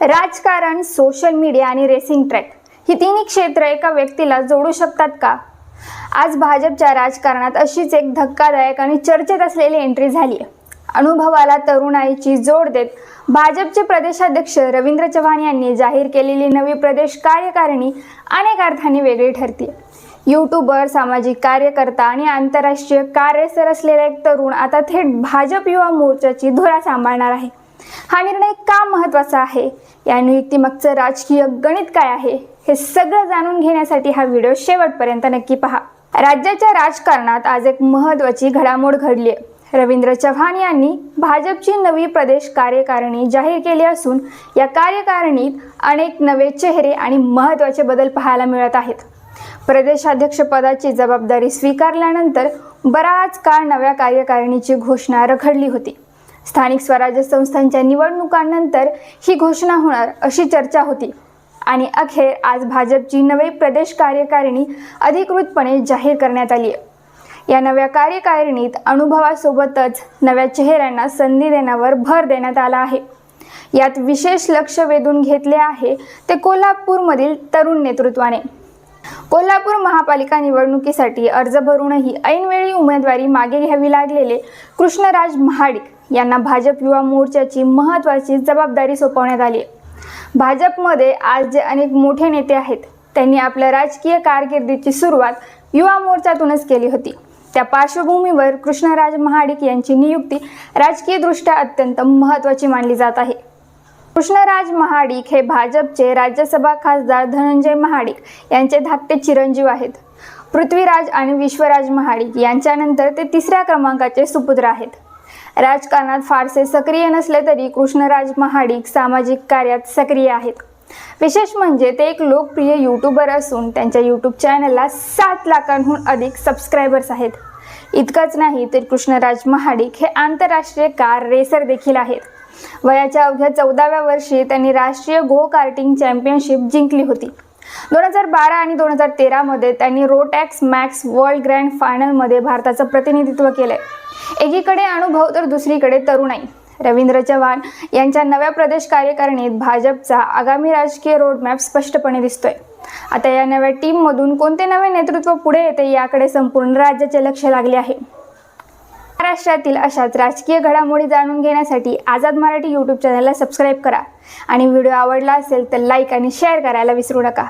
राजकारण, social media आणि racing track ही तिन्ही क्षेत्र एका व्यक्तीला जोडू शकतात का? आज भाजपच्या राजकारणात अशीच एक धक्कादायक आणि चर्चेत असलेली एंट्री झाली आहे. अनुभवाला तरुणाईची जोड देत भाजपचे प्रदेशाध्यक्ष रवींद्र चव्हाण यांनी जाहीर केलेली नवी प्रदेश कार्यकारिणी अनेक अर्थांनी वेगळी ठरते. यूट्यूबर, सामाजिक कार्यकर्ता आणि आंतरराष्ट्रीय कार्यसर असलेला एक तरुण आता थेट भाजप युवा मोर्चाची धुरा सांभाळणार आहे. हा निर्णय का महत्त्वाचा आहे? या नियुक्तीमागचं राजकीय गणित काय आहे? हे सगळं जाणून घेण्यासाठी हा व्हिडिओ शेवटपर्यंत नक्की पहा. राज्याच्या राजकारणात आज एक महत्त्वाची घडामोड घडली आहे. रवींद्र चव्हाण यांनी भाजपची नवी प्रदेश कार्यकारिणी जाहीर केली असून या कार्यकारिणीत अनेक नवे चेहरे आणि महत्त्वाचे बदल पाहायला मिळत आहेत. प्रदेशाध्यक्ष पदाची जबाबदारी स्वीकारल्यानंतर बराच काळ नव्या कार्यकारिणीची घोषणा रखडली होती. स्थानिक स्वराज्य संस्थांच्या निवडणुकांनंतर ही घोषणा होणार अशी चर्चा होती आणि अखेर आज भाजपची नवी प्रदेश कार्यकारिणी अधिकृतपणे जाहीर करण्यात आली आहे. या नव्या कार्यकारिणीत अनुभवासोबतच नव्या चेहऱ्यांना संधी देण्यावर भर देण्यात आला आहे. यात विशेष लक्ष वेधून घेतले आहे ते कोल्हापूरमधील तरुण नेतृत्वाने. कोल्हापूर महापालिका निवडणुकीसाठी अर्ज भरूनही ऐनवेळी उमेदवारी मागे घ्यावी लागलेले कृष्णराज महाडिक यांना भाजप युवा मोर्चाची महत्त्वाची जबाबदारी सोपवण्यात आली. भाजपमध्ये आज जे अनेक मोठे नेते आहेत त्यांनी आपल्या राजकीय कारकिर्दीची सुरुवात युवा मोर्चातूनच केली होती. त्या पार्श्वभूमीवर कृष्णराज महाडिक यांची नियुक्ती राजकीयदृष्ट्या अत्यंत महत्त्वाची मानली जात आहे. कृष्णराज महाडिक हे भाजपचे राज्यसभा खासदार धनंजय महाडिक यांचे धाकटे चिरंजीव आहेत. पृथ्वीराज आणि विश्वराज महाडिक यांच्यानंतर ते तिसऱ्या क्रमांकाचे सुपुत्र आहेत. राजकारणात फारसे सक्रिय नसले तरी कृष्णराज महाडिक सामाजिक कार्यात सक्रिय आहेत. विशेष म्हणजे ते एक लोकप्रिय यूट्यूबर असून त्यांच्या यूट्यूब चॅनलला 7 लाखांहून अधिक सबस्क्रायबर्स आहेत. इतकंच नाही तर कृष्णराज महाडिक हे आंतरराष्ट्रीय कार रेसर देखील आहेत. वयाच्या अवघ्या 14व्या वर्षी त्यांनी राष्ट्रीय गो कार्टिंग चॅम्पियनशिप जिंकली होती. 2012 आणि 2013 मध्ये त्यांनी रोटॅक्स मॅक्स वर्ल्ड ग्रँड फायनलमध्ये भारताचं प्रतिनिधित्व केलंय. एकीकडे अनुभव तर दुसरीकडे तरुणाई. रवींद्र चव्हाण यांच्या नव्या प्रदेश कार्यकारिणीत भाजपचा आगामी राजकीय रोडमॅप स्पष्टपणे दिसतोय. आता या नव्या टीममधून कोणते नवे नेतृत्व पुढे येते याकडे संपूर्ण राज्याचे लक्ष लागले आहे. महाराष्ट्रातील अशाच राजकीय घडामोडी जाणून घेण्यासाठी आझाद मराठी यूट्यूब चॅनलला सबस्क्राईब करा आणि व्हिडिओ आवडला असेल तर लाईक आणि शेअर करायला विसरू नका.